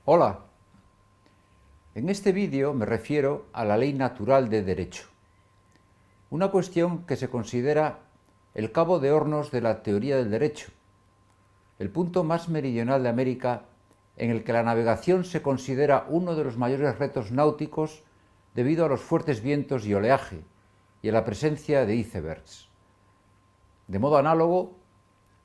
Hola, en este vídeo me refiero a la ley natural de derecho, una cuestión que se considera el cabo de hornos de la teoría del derecho, el punto más meridional de América en el que la navegación se considera uno de los mayores retos náuticos debido a los fuertes vientos y oleaje y a la presencia de icebergs. De modo análogo,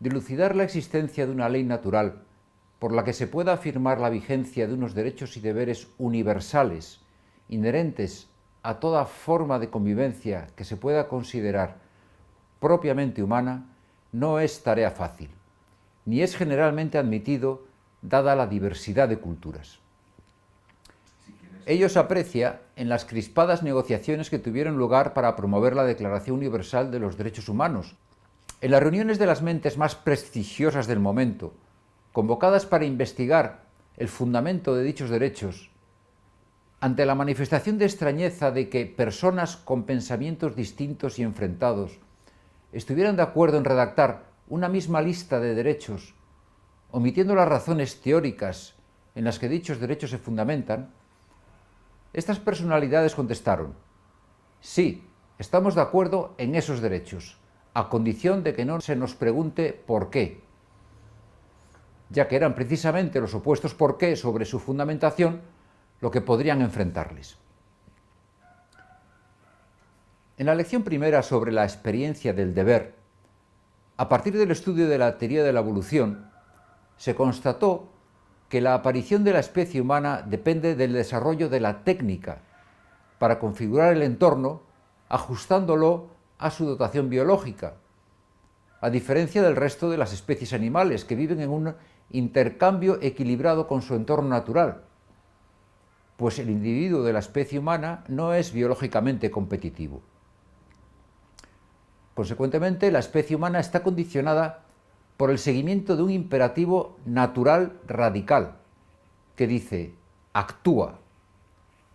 dilucidar la existencia de una ley natural por la que se pueda afirmar la vigencia de unos derechos y deberes universales, inherentes a toda forma de convivencia que se pueda considerar propiamente humana, no es tarea fácil, ni es generalmente admitido dada la diversidad de culturas. Ello se aprecia en las crispadas negociaciones que tuvieron lugar para promover la Declaración Universal de los Derechos Humanos, en las reuniones de las mentes más prestigiosas del momento, convocadas para investigar el fundamento de dichos derechos, ante la manifestación de extrañeza de que personas con pensamientos distintos y enfrentados estuvieran de acuerdo en redactar una misma lista de derechos, omitiendo las razones teóricas en las que dichos derechos se fundamentan, estas personalidades contestaron: sí, estamos de acuerdo en esos derechos, a condición de que no se nos pregunte por qué, ya que eran precisamente los opuestos por qué sobre su fundamentación lo que podrían enfrentarles. En la lección primera sobre la experiencia del deber, a partir del estudio de la teoría de la evolución, se constató que la aparición de la especie humana depende del desarrollo de la técnica para configurar el entorno ajustándolo a su dotación biológica, a diferencia del resto de las especies animales que viven en un intercambio equilibrado con su entorno natural, pues el individuo de la especie humana no es biológicamente competitivo. Consecuentemente, la especie humana está condicionada por el seguimiento de un imperativo natural radical que dice: actúa,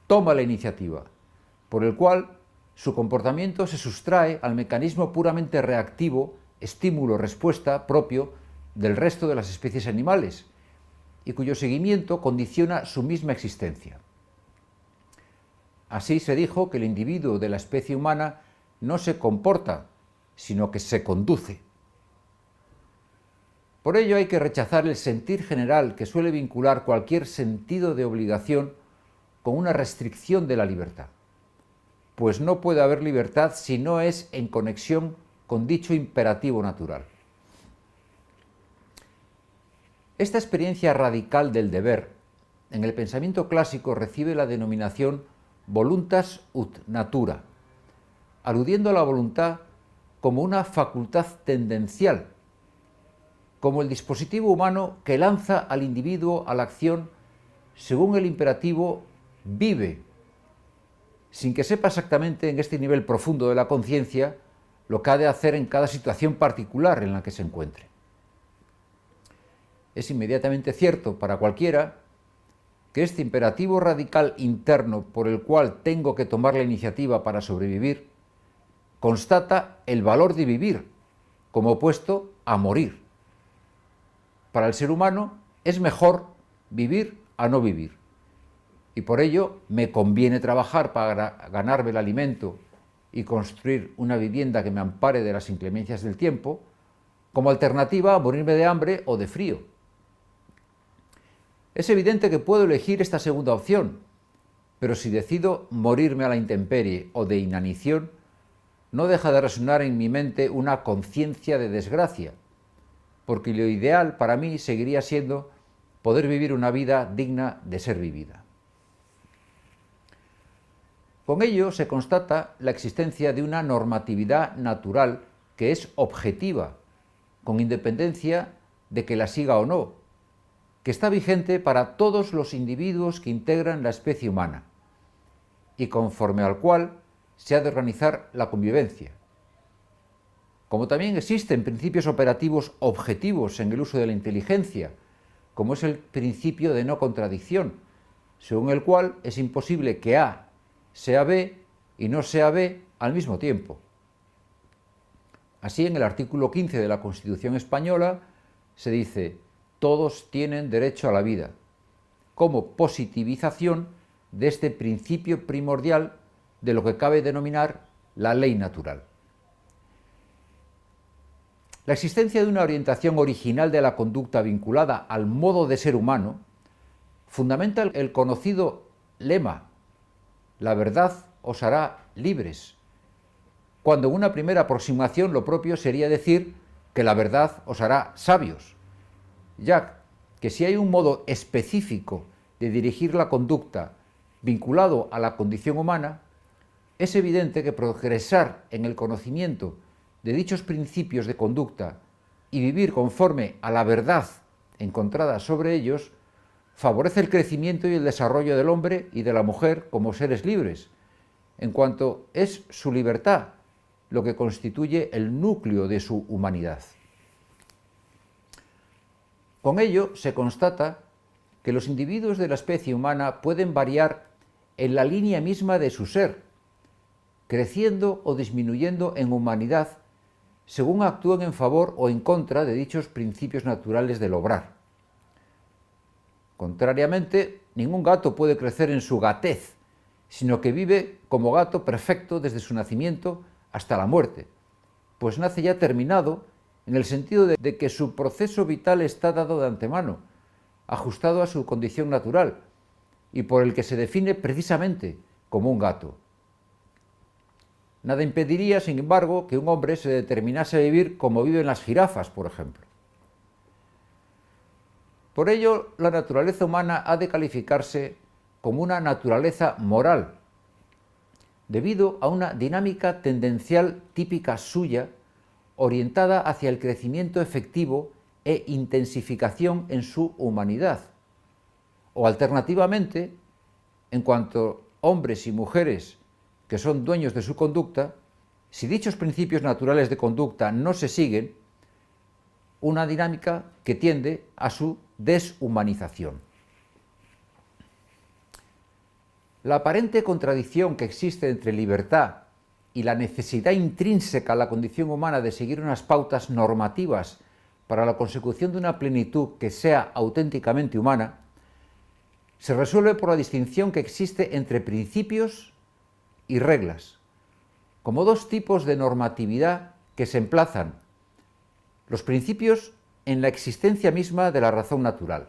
toma la iniciativa, por el cual su comportamiento se sustrae al mecanismo puramente reactivo, estímulo-respuesta propio del resto de las especies animales y cuyo seguimiento condiciona su misma existencia. Así se dijo que el individuo de la especie humana no se comporta, sino que se conduce. Por ello hay que rechazar el sentir general que suele vincular cualquier sentido de obligación con una restricción de la libertad, pues no puede haber libertad si no es en conexión con dicho imperativo natural. Esta experiencia radical del deber, en el pensamiento clásico recibe la denominación voluntas ut natura, aludiendo a la voluntad como una facultad tendencial, como el dispositivo humano que lanza al individuo a la acción según el imperativo vive, sin que sepa exactamente en este nivel profundo de la conciencia lo que ha de hacer en cada situación particular en la que se encuentre. Es inmediatamente cierto para cualquiera que este imperativo radical interno por el cual tengo que tomar la iniciativa para sobrevivir constata el valor de vivir como opuesto a morir. Para el ser humano es mejor vivir a no vivir, y por ello me conviene trabajar para ganarme el alimento y construir una vivienda que me ampare de las inclemencias del tiempo, como alternativa a morirme de hambre o de frío. Es evidente que puedo elegir esta segunda opción, pero si decido morirme a la intemperie o de inanición, no deja de resonar en mi mente una conciencia de desgracia, porque lo ideal para mí seguiría siendo poder vivir una vida digna de ser vivida. Con ello se constata la existencia de una normatividad natural que es objetiva, con independencia de que la siga o no, que está vigente para todos los individuos que integran la especie humana y conforme al cual se ha de organizar la convivencia. Como también existen principios operativos objetivos en el uso de la inteligencia, como es el principio de no contradicción, según el cual es imposible que A sea B y no sea B al mismo tiempo. Así, en el artículo 15 de la Constitución española se dice: todos tienen derecho a la vida, como positivización de este principio primordial de lo que cabe denominar la ley natural. La existencia de una orientación original de la conducta vinculada al modo de ser humano fundamenta el conocido lema «La verdad os hará libres», cuando en una primera aproximación lo propio sería decir que la verdad os hará sabios, ya que si hay un modo específico de dirigir la conducta vinculado a la condición humana, es evidente que progresar en el conocimiento de dichos principios de conducta y vivir conforme a la verdad encontrada sobre ellos favorece el crecimiento y el desarrollo del hombre y de la mujer como seres libres, en cuanto es su libertad lo que constituye el núcleo de su humanidad. Con ello se constata que los individuos de la especie humana pueden variar en la línea misma de su ser, creciendo o disminuyendo en humanidad según actúen en favor o en contra de dichos principios naturales del obrar. Contrariamente, ningún gato puede crecer en su gatez, sino que vive como gato perfecto desde su nacimiento hasta la muerte, pues nace ya terminado en el sentido de que su proceso vital está dado de antemano, ajustado a su condición natural, y por el que se define precisamente como un gato. Nada impediría, sin embargo, que un hombre se determinase a vivir como viven las jirafas, por ejemplo. Por ello, la naturaleza humana ha de calificarse como una naturaleza moral, debido a una dinámica tendencial típica suya, orientada hacia el crecimiento efectivo e intensificación en su humanidad, o alternativamente, en cuanto hombres y mujeres que son dueños de su conducta, si dichos principios naturales de conducta no se siguen, una dinámica que tiende a su deshumanización. La aparente contradicción que existe entre libertad y la necesidad intrínseca a la condición humana de seguir unas pautas normativas para la consecución de una plenitud que sea auténticamente humana, se resuelve por la distinción que existe entre principios y reglas, como dos tipos de normatividad que se emplazan, los principios en la existencia misma de la razón natural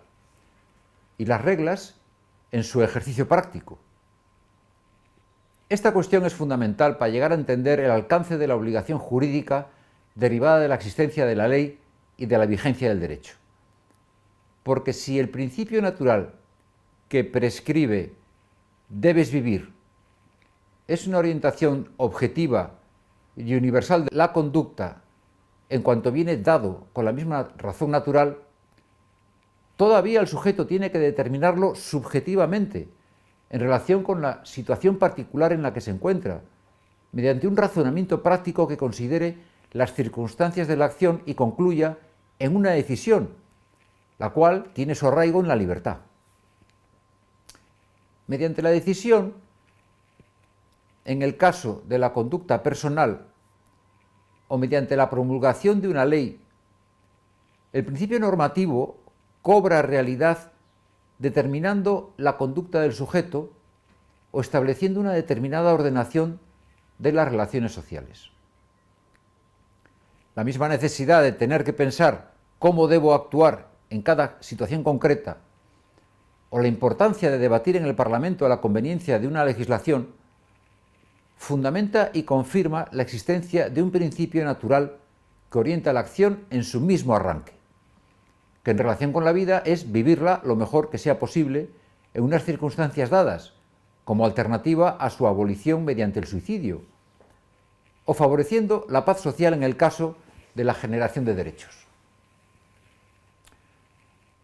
y las reglas en su ejercicio práctico. Esta cuestión es fundamental para llegar a entender el alcance de la obligación jurídica derivada de la existencia de la ley y de la vigencia del derecho. Porque si el principio natural que prescribe «debes vivir» es una orientación objetiva y universal de la conducta en cuanto viene dado con la misma razón natural, todavía el sujeto tiene que determinarlo subjetivamente en relación con la situación particular en la que se encuentra, mediante un razonamiento práctico que considere las circunstancias de la acción y concluya en una decisión, la cual tiene su arraigo en la libertad. Mediante la decisión, en el caso de la conducta personal o mediante la promulgación de una ley, el principio normativo cobra realidad determinando la conducta del sujeto o estableciendo una determinada ordenación de las relaciones sociales. La misma necesidad de tener que pensar cómo debo actuar en cada situación concreta o la importancia de debatir en el Parlamento la conveniencia de una legislación fundamenta y confirma la existencia de un principio natural que orienta la acción en su mismo arranque, que en relación con la vida es vivirla lo mejor que sea posible en unas circunstancias dadas, como alternativa a su abolición mediante el suicidio, o favoreciendo la paz social en el caso de la generación de derechos.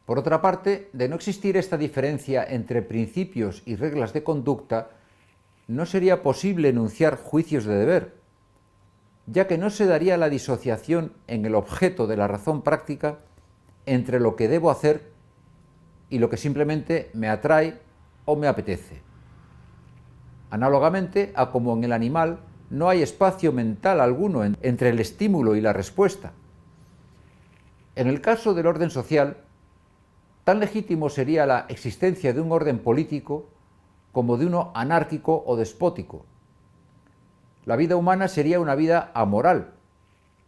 Por otra parte, de no existir esta diferencia entre principios y reglas de conducta, no sería posible enunciar juicios de deber, ya que no se daría la disociación en el objeto de la razón práctica entre lo que debo hacer y lo que simplemente me atrae o me apetece. Análogamente a como en el animal no hay espacio mental alguno entre el estímulo y la respuesta. En el caso del orden social, Tan legítimo sería la existencia de un orden político como de uno anárquico o despótico. La vida humana sería una vida amoral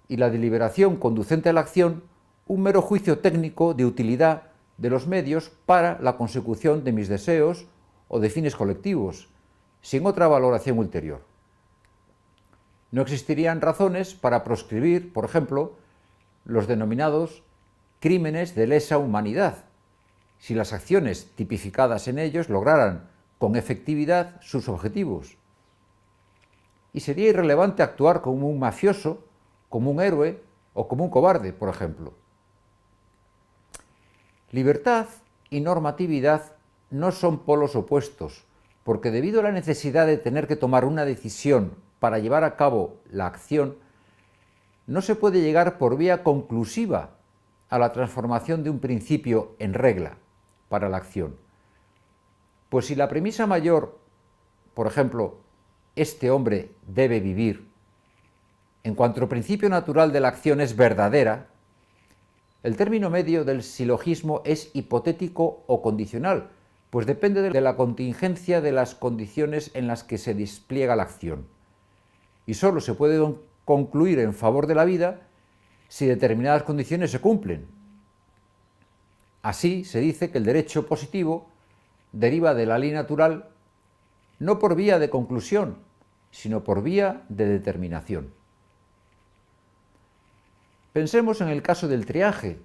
y la deliberación conducente a la acción un mero juicio técnico de utilidad de los medios para la consecución de mis deseos o de fines colectivos, sin otra valoración ulterior. No existirían razones para proscribir, por ejemplo, los denominados crímenes de lesa humanidad, si las acciones tipificadas en ellos lograran con efectividad sus objetivos. Y sería irrelevante actuar como un mafioso, como un héroe o como un cobarde, por ejemplo. Libertad y normatividad no son polos opuestos, porque debido a la necesidad de tener que tomar una decisión para llevar a cabo la acción, no se puede llegar por vía conclusiva a la transformación de un principio en regla para la acción. Pues si la premisa mayor, por ejemplo, este hombre debe vivir, en cuanto al principio natural de la acción es verdadera, el término medio del silogismo es hipotético o condicional, pues depende de la contingencia de las condiciones en las que se despliega la acción. Y solo se puede concluir en favor de la vida si determinadas condiciones se cumplen. Así se dice que el derecho positivo deriva de la ley natural no por vía de conclusión, sino por vía de determinación. Pensemos en el caso del triaje,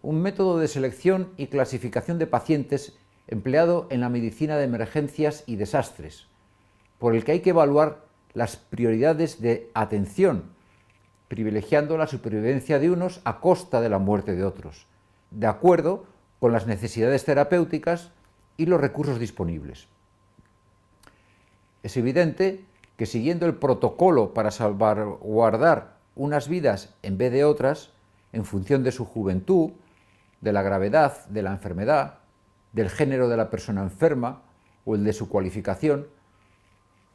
un método de selección y clasificación de pacientes empleado en la medicina de emergencias y desastres, por el que hay que evaluar las prioridades de atención, privilegiando la supervivencia de unos a costa de la muerte de otros, de acuerdo con las necesidades terapéuticas y los recursos disponibles. Es evidente que siguiendo el protocolo para salvaguardar unas vidas en vez de otras, en función de su juventud, de la gravedad de la enfermedad, del género de la persona enferma o el de su cualificación,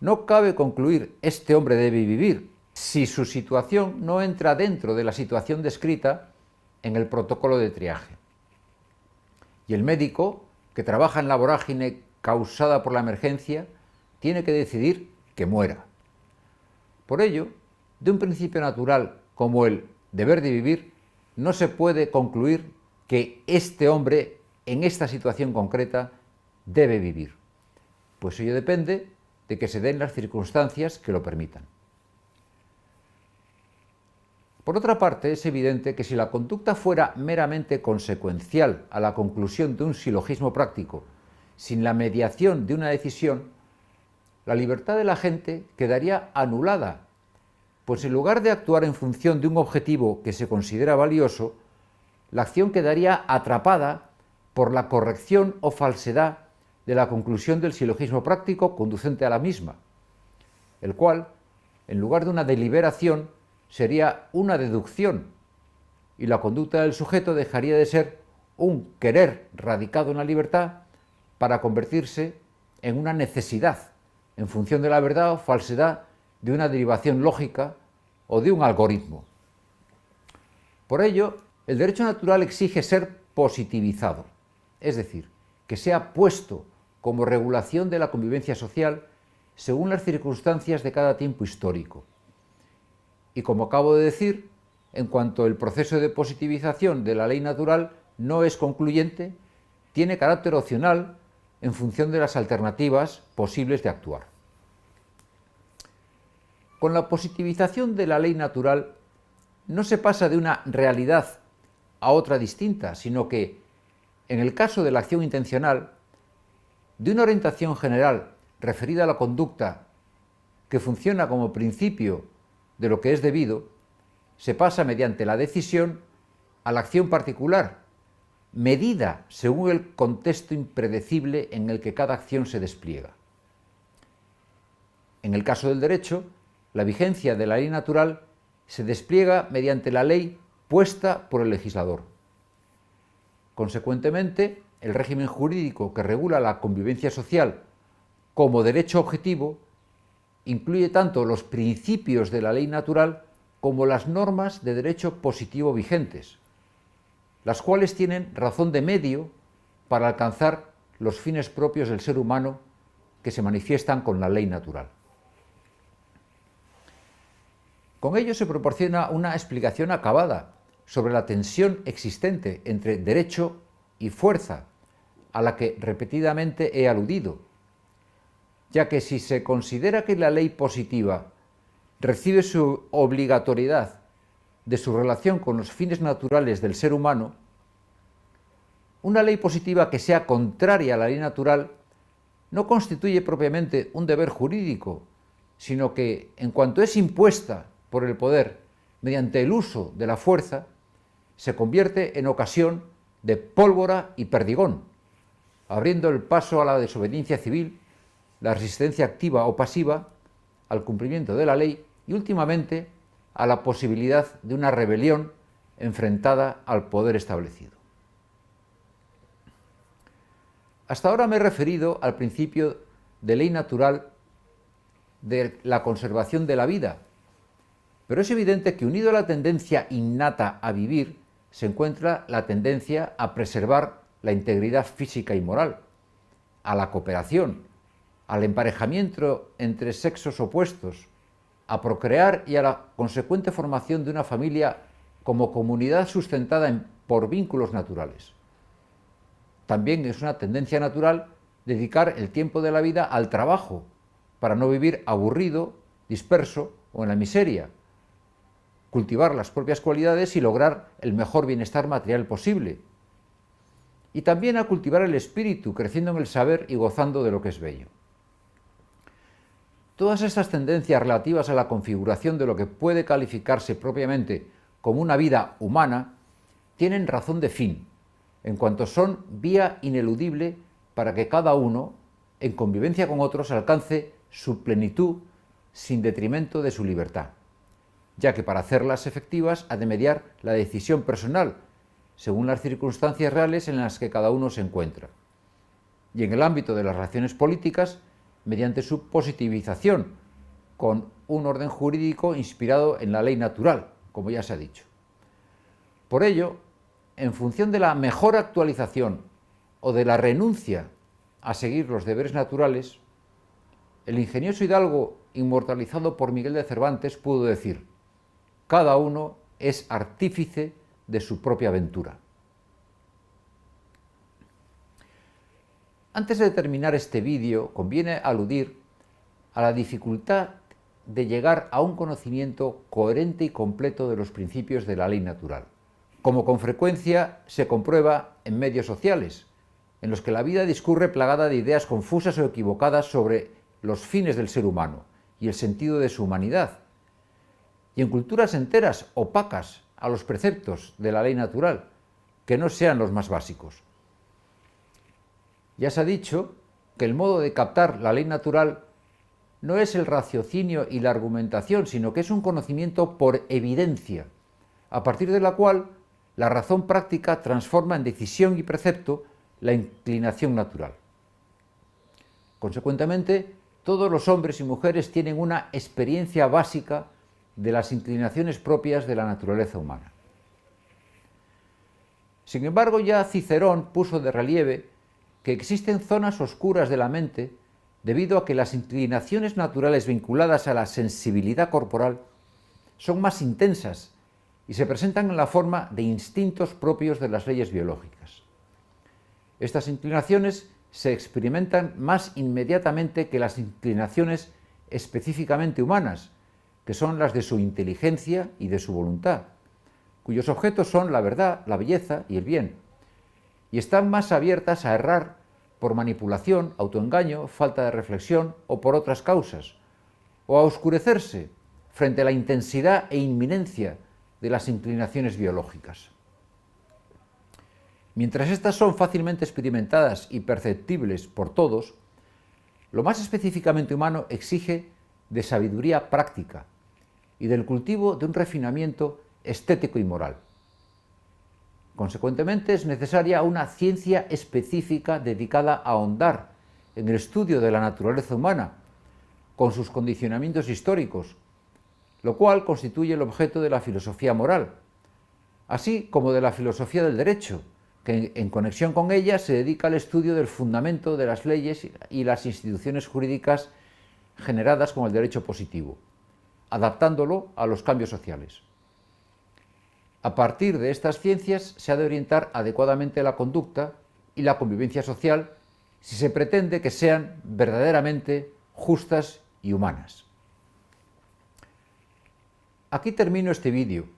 no cabe concluir este hombre debe vivir si su situación no entra dentro de la situación descrita en el protocolo de triaje. Y el médico, que trabaja en la vorágine causada por la emergencia, tiene que decidir que muera. Por ello, de un principio natural como el deber de vivir, no se puede concluir que este hombre, en esta situación concreta, debe vivir, pues ello depende de que se den las circunstancias que lo permitan. Por otra parte, es evidente que si la conducta fuera meramente consecuencial a la conclusión de un silogismo práctico, sin la mediación de una decisión, la libertad de la gente quedaría anulada, pues en lugar de actuar en función de un objetivo que se considera valioso, la acción quedaría atrapada por la corrección o falsedad de la conclusión del silogismo práctico conducente a la misma, el cual, en lugar de una deliberación, sería una deducción, y la conducta del sujeto dejaría de ser un querer radicado en la libertad para convertirse en una necesidad, en función de la verdad o falsedad de una derivación lógica o de un algoritmo. Por ello, el derecho natural exige ser positivizado, es decir, que sea puesto como regulación de la convivencia social según las circunstancias de cada tiempo histórico. Y como acabo de decir, en cuanto el proceso de positivización de la ley natural no es concluyente, tiene carácter opcional en función de las alternativas posibles de actuar. Con la positivización de la ley natural no se pasa de una realidad a otra distinta, sino que, en el caso de la acción intencional, de una orientación general referida a la conducta que funciona como principio de lo que es debido, se pasa mediante la decisión a la acción particular, medida según el contexto impredecible en el que cada acción se despliega. En el caso del derecho, la vigencia de la ley natural se despliega mediante la ley puesta por el legislador. Consecuentemente, el régimen jurídico que regula la convivencia social como derecho objetivo incluye tanto los principios de la ley natural como las normas de derecho positivo vigentes, las cuales tienen razón de medio para alcanzar los fines propios del ser humano que se manifiestan con la ley natural. Con ello se proporciona una explicación acabada sobre la tensión existente entre derecho y fuerza, a la que repetidamente he aludido, ya que si se considera que la ley positiva recibe su obligatoriedad de su relación con los fines naturales del ser humano, una ley positiva que sea contraria a la ley natural no constituye propiamente un deber jurídico, sino que, en cuanto es impuesta por el poder mediante el uso de la fuerza, se convierte en ocasión de pólvora y perdigón, abriendo el paso a la desobediencia civil, la resistencia activa o pasiva al cumplimiento de la ley y, últimamente, a la posibilidad de una rebelión enfrentada al poder establecido. Hasta ahora me he referido al principio de ley natural de la conservación de la vida, pero es evidente que unido a la tendencia innata a vivir se encuentra la tendencia a preservar la integridad física y moral, a la cooperación, al emparejamiento entre sexos opuestos, a procrear y a la consecuente formación de una familia como comunidad sustentada por vínculos naturales. También es una tendencia natural dedicar el tiempo de la vida al trabajo, para no vivir aburrido, disperso o en la miseria, cultivar las propias cualidades y lograr el mejor bienestar material posible. Y también a cultivar el espíritu, creciendo en el saber y gozando de lo que es bello. Todas estas tendencias relativas a la configuración de lo que puede calificarse propiamente como una vida humana tienen razón de fin, en cuanto son vía ineludible para que cada uno, en convivencia con otros, alcance su plenitud sin detrimento de su libertad, ya que para hacerlas efectivas ha de mediar la decisión personal, según las circunstancias reales en las que cada uno se encuentra, y en el ámbito de las relaciones políticas, mediante su positivización, con un orden jurídico inspirado en la ley natural, como ya se ha dicho. Por ello, en función de la mejor actualización o de la renuncia a seguir los deberes naturales, el ingenioso hidalgo inmortalizado por Miguel de Cervantes pudo decir: cada uno es artífice de su propia aventura. Antes de terminar este vídeo, conviene aludir a la dificultad de llegar a un conocimiento coherente y completo de los principios de la ley natural, como con frecuencia se comprueba en medios sociales, en los que la vida discurre plagada de ideas confusas o equivocadas sobre los fines del ser humano y el sentido de su humanidad, y en culturas enteras opacas a los preceptos de la ley natural, que no sean los más básicos. Ya se ha dicho que el modo de captar la ley natural no es el raciocinio y la argumentación, sino que es un conocimiento por evidencia, a partir de la cual la razón práctica transforma en decisión y precepto la inclinación natural. Consecuentemente, todos los hombres y mujeres tienen una experiencia básica de las inclinaciones propias de la naturaleza humana. Sin embargo, ya Cicerón puso de relieve que existen zonas oscuras de la mente debido a que las inclinaciones naturales vinculadas a la sensibilidad corporal son más intensas y se presentan en la forma de instintos propios de las leyes biológicas. Estas inclinaciones se experimentan más inmediatamente que las inclinaciones específicamente humanas, que son las de su inteligencia y de su voluntad, cuyos objetos son la verdad, la belleza y el bien, y están más abiertas a errar por manipulación, autoengaño, falta de reflexión o por otras causas, o a oscurecerse frente a la intensidad e inminencia de las inclinaciones biológicas. Mientras estas son fácilmente experimentadas y perceptibles por todos, lo más específicamente humano exige de sabiduría práctica y del cultivo de un refinamiento estético y moral. Consecuentemente, es necesaria una ciencia específica dedicada a ahondar en el estudio de la naturaleza humana, con sus condicionamientos históricos, lo cual constituye el objeto de la filosofía moral, así como de la filosofía del derecho, que en conexión con ella se dedica al estudio del fundamento de las leyes y las instituciones jurídicas generadas con el derecho positivo, adaptándolo a los cambios sociales. A partir de estas ciencias se ha de orientar adecuadamente la conducta y la convivencia social si se pretende que sean verdaderamente justas y humanas. Aquí termino este vídeo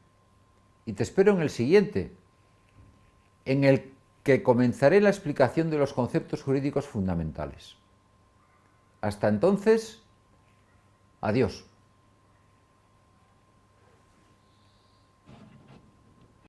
y te espero en el siguiente, en el que comenzaré la explicación de los conceptos jurídicos fundamentales. Hasta entonces, adiós.